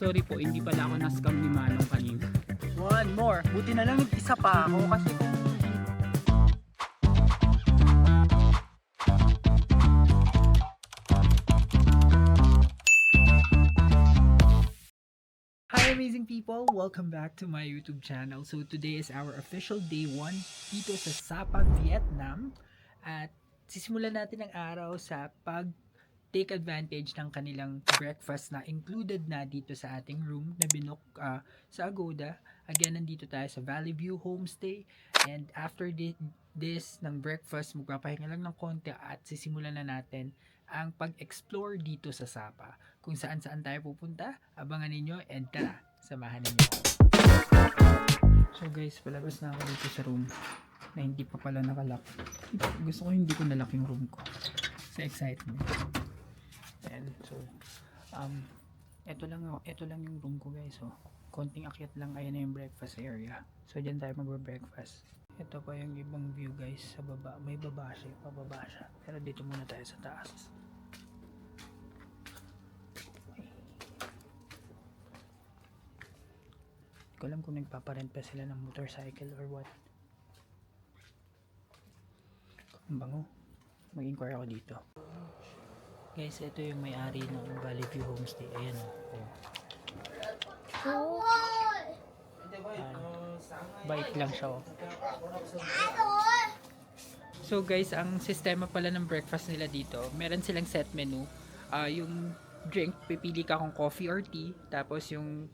Sorry po, hindi pala ako na-scam ni Manong kanina. One more. Buti na lang isa pa ako kasi kung Hi amazing people! Welcome back to my YouTube channel. So today is our official day 1 dito sa Sapa, Vietnam. At sisimulan natin ang araw sa take advantage ng kanilang breakfast na included na dito sa ating room na binook sa Agoda. Again, nandito tayo sa Valley View Homestay. And after this ng breakfast, magpapahinga lang ng konti at sisimulan na natin ang pag-explore dito sa Sapa. Kung saan-saan tayo pupunta, abangan ninyo and tara, samahan ninyo. So guys, palabas na ako dito sa room na hindi pa pala nakalock. Gusto ko hindi ko nalock yung room ko sa excitement. And so, ito lang yung room ko guys. So, konting akyat lang, ayan na yung breakfast area. So, dyan tayo magbe-breakfast. Ito pa yung ibang view guys sa baba. May baba siya, pababa siya. Pero dito muna tayo sa taas. Hindi ko alam kung nagpaparent pa sila ng motorcycle or what. Ang bango. Mag-inquire ako dito. Guys, ito yung may-ari ng Valley View Homestay. Ayan o. Bike lang siya o. So guys, ang sistema pala ng breakfast nila dito, meron silang set menu. Yung drink, pipili ka kung coffee or tea. Tapos yung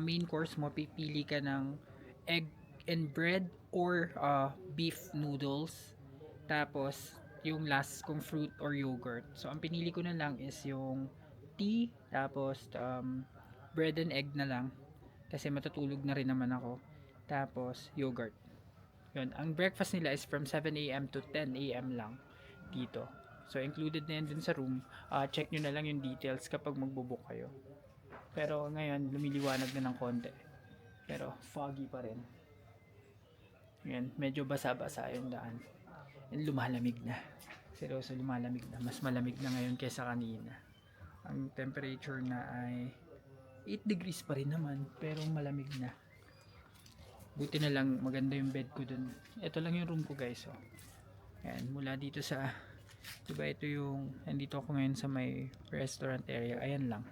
main course mo, pipili ka ng egg and bread or beef noodles. Tapos yung last kung fruit or yogurt. So ang pinili ko na lang is yung tea, tapos bread and egg na lang kasi matutulog na rin naman ako. Tapos yogurt. Yun, ang breakfast nila is from 7 AM to 10 AM lang dito. So included na yan dun sa room. Check nyo na lang yung details kapag magbo-book kayo. Pero ngayon lumiliwanag na ng konti. Pero foggy pa rin. Yan, medyo basa-basa yung daan. And lumalamig na. Seryoso, lumalamig na. Mas malamig na ngayon kaysa kanina. Ang temperature na ay 8 degrees pa rin naman. Pero malamig na. Buti na lang maganda yung bed ko dun. Ito lang yung room ko guys. Oh. Ayan, mula dito sa... Diba ito yung... Nandito ako ngayon sa may restaurant area. Ayan lang.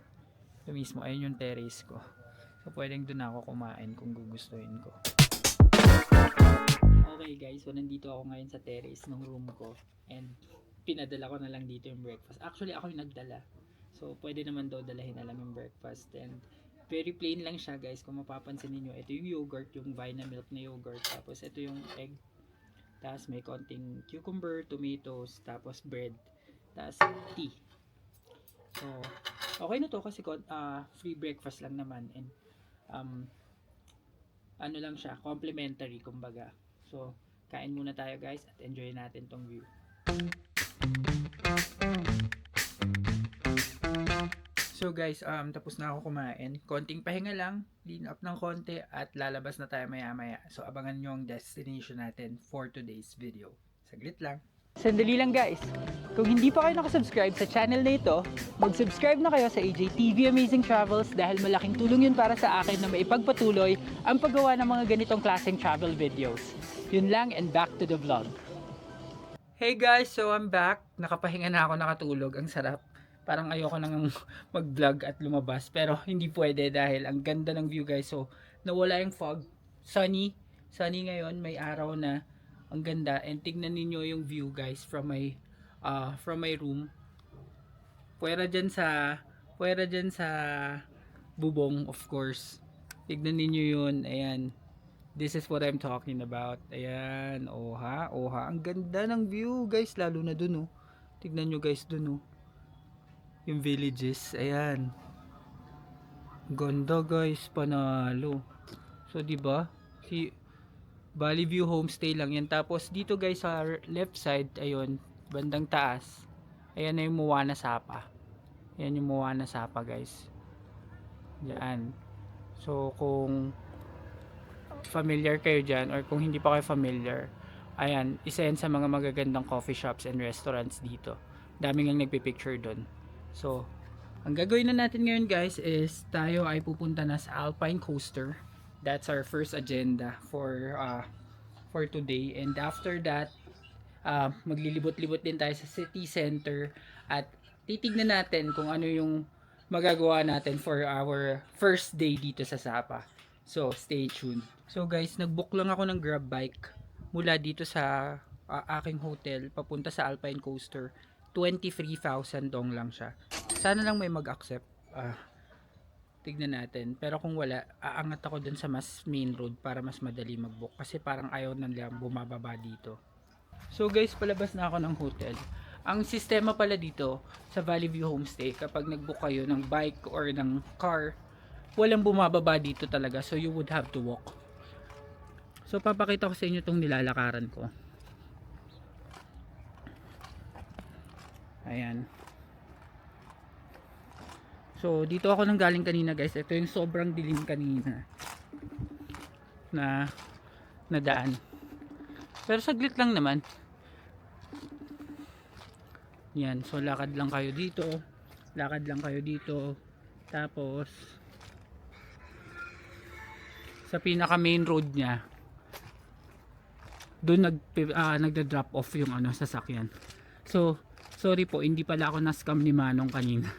Ito mismo. Ayan yung terrace ko. So pwedeng dun ako kumain kung gugustuhin ko. Okay guys, so nandito ako ngayon sa terrace ng room ko and pinadala ko na lang dito yung breakfast. Actually ako yung nagdala, so pwede naman daw dalahin na lang yung breakfast. And very plain lang siya guys, kung mapapansin niyo. Ito yung yogurt, yung Vinamilk na yogurt, tapos ito yung egg, tapos may konting cucumber, tomatoes, tapos bread, tapos tea. So okay na to kasi free breakfast lang naman and ano lang siya, complimentary kumbaga. So, kain muna tayo guys at enjoy natin tong view. So guys, tapos na ako kumain. Konting pahinga lang, clean up ng konti at lalabas na tayo maya maya. So, abangan nyo ang destination natin for today's video. Saglit lang. Sandali lang guys. Kung hindi pa kayo nakasubscribe sa channel na ito, mag-subscribe na kayo sa AJTV Amazing Travels dahil malaking tulong yun para sa akin na maipagpatuloy ang paggawa ng mga ganitong klaseng travel videos. Yun lang and back to the vlog. Hey guys, so I'm back. Nakapahinga na ako, nakatulog. Ang sarap. Parang ayoko nang mag-vlog at lumabas. Pero hindi pwede dahil ang ganda ng view guys. So nawala yung fog. Sunny. Sunny ngayon. May araw na. Ang ganda. And tignan ninyo yung view guys from my room. Puwera dyan sa bubong of course. Tignan ninyo yun. Ayan. This is what I'm talking about. Ayan. Oha. Ang ganda ng view guys. Lalo na dun oh. Tignan nyo guys dun oh. Yung villages. Ayan. Ganda guys. Panalo. So diba? Valley View Homestay lang yan. Tapos dito guys sa left side, ayun, bandang taas. Ayan na yung Moana Sapa. Ayan yung Moana Sapa guys. Diyan. So kung familiar kayo dyan or kung hindi pa kayo familiar, ayan, isa yan sa mga magagandang coffee shops and restaurants dito. Daming ang nagpipicture doon. So Ang gagawin na natin ngayon guys is tayo ay pupunta na sa Alpine Coaster. That's our first agenda for today. And after that, maglilibot-libot din tayo sa city center at titignan natin kung ano yung magagawa natin for our first day dito sa Sapa. So, stay tuned. So guys, nag-book lang ako ng grab bike mula dito sa aking hotel papunta sa Alpine Coaster. 23,000 dong lang siya. Sana lang may mag-accept. Tignan natin. Pero kung wala, aangat ako dun sa mas main road para mas madali mag-book. Kasi parang ayaw na nila bumababa dito. So guys, palabas na ako ng hotel. Ang sistema pala dito sa Valley View Homestay, kapag nag-book kayo ng bike or ng car, walang bumababa dito talaga. So you would have to walk. So papakita ko sa inyo itong nilalakaran ko. Ayan. So dito ako nang galing kanina guys. Ito yung sobrang dilim kanina na daan. Pero saglit lang naman. Yan. So lakad lang kayo dito. Lakad lang kayo dito. Tapos sa pinaka main road niya doon nagda-drop off yung sasakyan. So sorry po, hindi pala ako na-scam ni Manong kanina.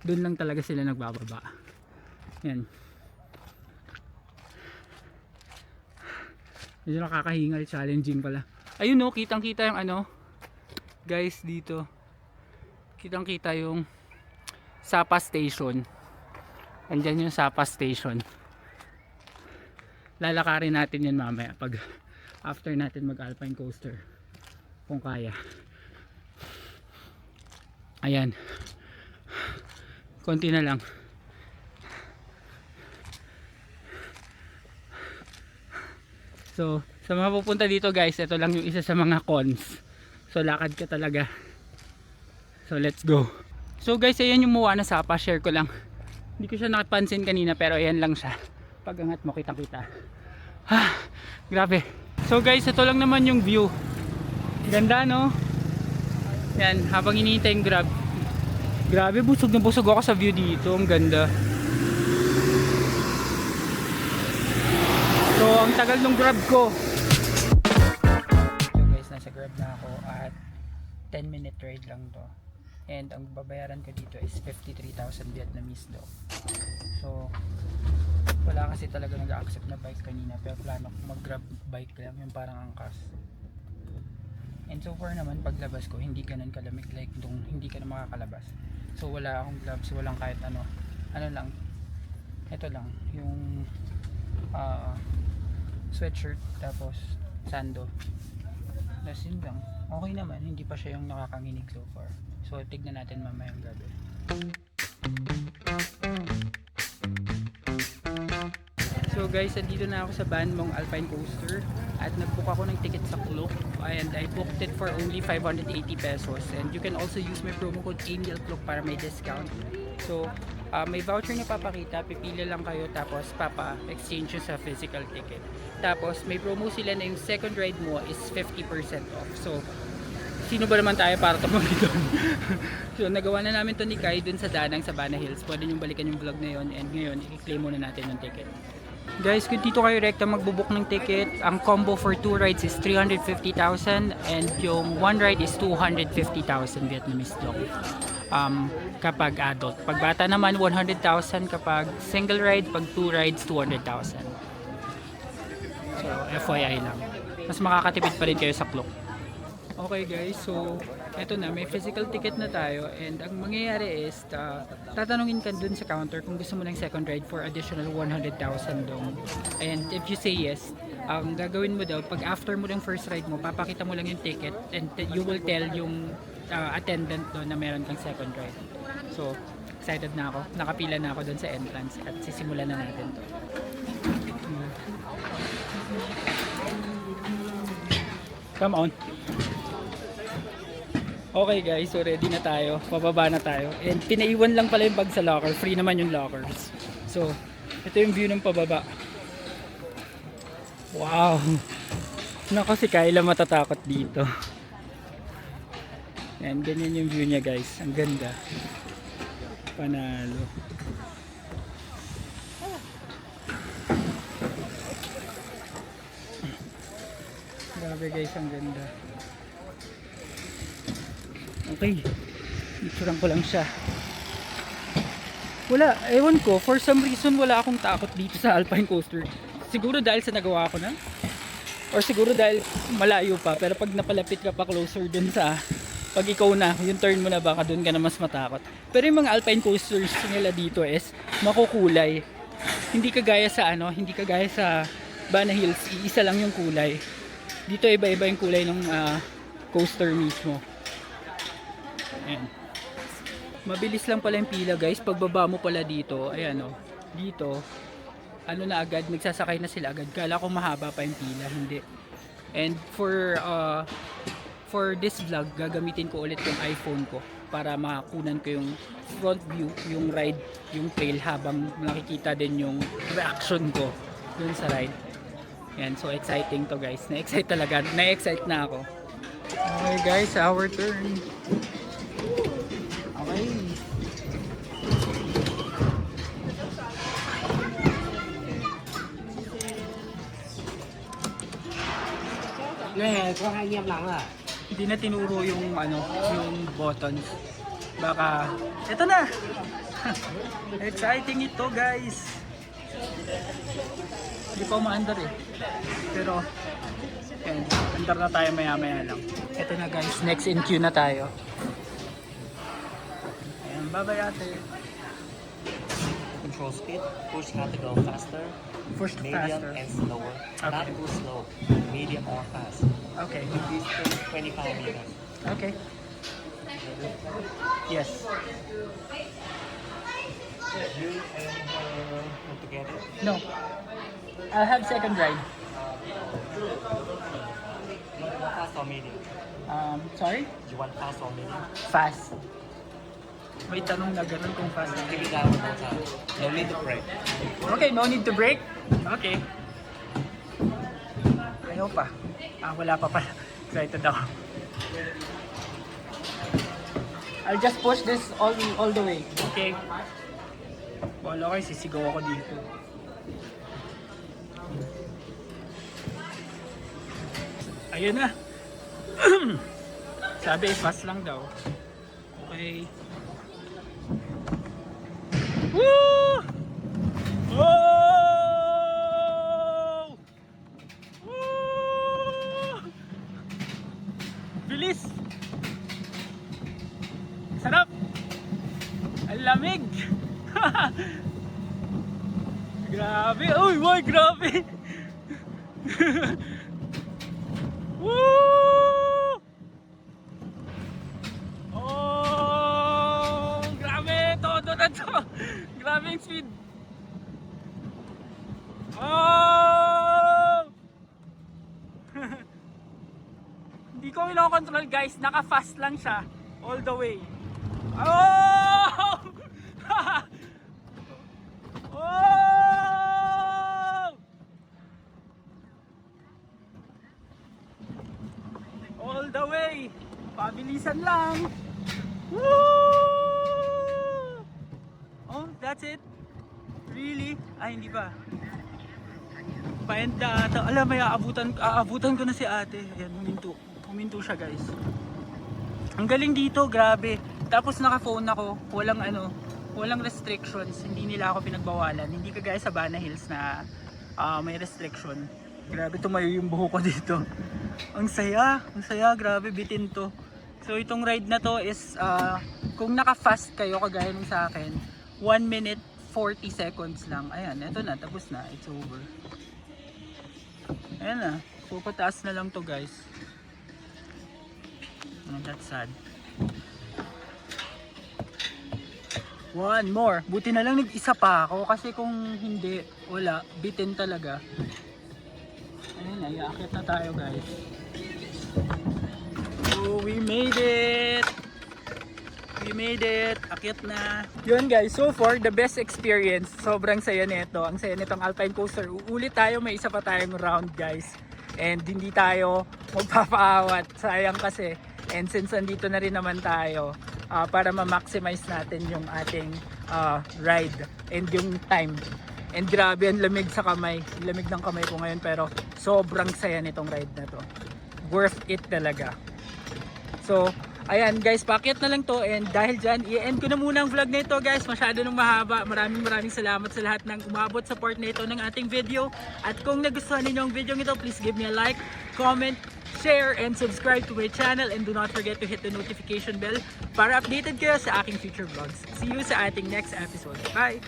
Doon lang talaga sila nagbababa. Yan. Medyo nakakahingal, challenging pala. Ayun no, kitang-kita yung guys dito. Kitang-kita yung Sapa Station. Andyan yung Sapa Station. Lalakarin natin yan mamaya pag after natin mag-Alpine Coaster. Kung kaya. Ayan. Konti na lang. So, sa mga pupunta dito guys, ito lang yung isa sa mga cons. So, lakad ka talaga. So, let's go. So guys, ayan yung Moana Sapa. Share ko lang. Hindi ko siya nakapansin kanina pero ayan lang siya. Pag angat mo, kitang-kita. Grabe. So guys, ito lang naman yung view. Ganda no? Yan, habang iniintay yung grab. Grabe, busog na busog ako sa view dito. Ang ganda. So, ang tagal ng grab ko. So guys, nasa grab na ako at 10-minute ride lang to. And ang babayaran ko dito is 53,000 Vietnamese daw. So, wala kasi talaga nag-accept na bike kanina. Pero plano ko mag-grab bike lang. Yung parang angkas. And so far naman, paglabas ko, hindi ganun kalamig like nung hindi ka na makakalabas. So wala akong gloves, walang kahit ano lang, ito lang, yung sweatshirt, tapos sando. Tapos yun lang, okay naman, hindi pa siya yung nakakanginig so far. So tignan natin mamayang gabi. So guys, andito na ako sa Banmong Alpine Coaster at nagbook ako ng ticket sa Klook and I booked it for only 580 pesos and you can also use my promo code ANGELCLOOK para may discount. So may voucher na papakita, pipili lang kayo tapos exchange sa physical ticket. Tapos may promo sila na yung second ride mo is 50% off. So sino ba naman tayo para tumawid doon? So nagawa na namin to ni Kai dun sa Danang sa Bana Hills. Pwede nyo balikan yung vlog na yun and ngayon i-claim muna natin yung ticket. Guys, kung dito kayo rekta magbubook ng ticket, ang combo for 2 rides is 350,000 and yung 1 ride is 250,000 Vietnamese dong. Kapag adult. Pag bata naman 100,000 kapag single ride, pag 2 rides 200,000. So FYI lang. Mas makakatipid pa rin kayo sa Klook. Okay guys, so eto na, may physical ticket na tayo and ang mangyayari is tatanungin ka dun sa counter kung gusto mo ng second ride for additional 100,000 dong. And if you say yes, ang gagawin mo daw, pag after mo ng first ride mo, papakita mo lang yung ticket and you will tell yung attendant doon na meron kang second ride. So, excited na ako. Nakapila na ako dun sa entrance at sisimulan na natin to. Come on. Okay guys, so ready na tayo. Pababa na tayo. And pinaiwan lang pala yung bag sa locker. Free naman yung lockers. So, ito yung view ng pababa. Wow! Naku, si Kyla matatakot dito. Yan, ganyan yung view niya guys. Ang ganda. Panalo. Grabe guys, ang ganda. Okay, picturean ko lang siya. Wala, ewan ko, for some reason wala akong takot dito sa Alpine Coaster. Siguro dahil sa nagawa ko na, or siguro dahil malayo pa, pero pag napalapit ka pa closer dun sa, pag ikaw na, yung turn mo na, baka dun ka na mas matakot. Pero yung mga Alpine Coasters nila dito is makukulay. Hindi kagaya sa hindi kagaya sa Bana Hills, iisa lang yung kulay. Dito iba-iba yung kulay ng coaster mismo. Ayan. Mabilis lang pala yung pila guys. Pagbaba mo pala dito, ayan o, dito, ano na agad, nagsasakay na sila agad. Kala ko mahaba pa yung pila, hindi. And for this vlog, gagamitin ko ulit yung iPhone ko para makunan ko yung front view, yung ride, yung trail habang nakikita din yung reaction ko dun sa ride. Yan, so exciting to guys. Na-excite talaga. Na-excite na ako. Okay guys, our turn. Okay. Nè, có 2 anh em làm à? Hindi na tinuro yung yung buttons. Baka eto na. Exciting ito, guys. Hindi pa umaandar eh. Pero yan, andar na tayo maya-maya lang. Eto na guys, next in queue na tayo. Ayan, bye-bye ate. Control speed, push how to go faster, Push medium faster. and slower. Not Okay. too slow, medium or fast. Okay. Distance 25 meters. Okay. Yes. You and her put together. No. I'll have second ride. You want fast or medium? Sorry? You want fast or medium? Fast. May tanong na ganun kung fast. Take it down one more time. No need to brake. Okay, no need to brake? Okay. Ayaw pa. Wala pa pala. Excited ako. I'll just push this all the way. Okay. Wala kayo, sisigaw ako dito. Ayun na. Sabi, fast lang daw. Okay. Woo! Oh! Woo! Bilis! Sarap! Ang lamig! Grabe! Uy, boy, grabe! Woo! Oh! Grabe! Todo na to! Grabe yung speed! Oh! Hindi ko ino-control guys, naka-fast lang siya all the way. Oh! Oh! All the way. Pabilisan lang. Woo! Oh, that's it. Really? Ay, hindi pa. Paenda ata. Alam, may aabutan ko na si ate. Ayan, huminto siya guys. Ang galing dito, grabe. Tapos naka-phone ako, walang restrictions. Hindi nila ako pinagbawalan. Hindi kagaya sa Bana Hills na may restriction. Grabe, tumayo yung buho ko dito. Ang saya, grabe, bitin to. So itong ride na to is, kung naka-fast kayo kagaya nung sa akin, 1 minute 40 seconds lang. Ayan, eto na, tapos na, it's over. Ayan na, so pataas na lang to guys. And that's sad. One more. Buti na lang nag-isa pa ako kasi kung hindi, wala, bitin talaga. Ayun na, iaakit na tayo guys. So we made it! We made it! Akit na! Yun guys, so far the best experience. Sobrang saya nito. Ang saya nitong Alpine Coaster. Uulit tayo, may isa pa tayong round guys. And hindi tayo magpapaawat. Sayang kasi. And since andito na rin naman tayo, para ma-maximize natin yung ating ride and yung time. And grabe, ang lamig sa kamay. Lamig ng kamay ko ngayon pero sobrang saya nitong ride na to. Worth it talaga. So, ayan guys, packet na lang to and dahil dyan, i-end ko na muna ang vlog na ito guys. Masyado nung mahaba. Maraming salamat sa lahat ng umabot sa part na ito ng ating video. At kung nagustuhan ninyo ang video ito, please give me a like, comment, share, and subscribe to my channel. And do not forget to hit the notification bell para updated kayo sa aking future vlogs. See you sa ating next episode. Bye!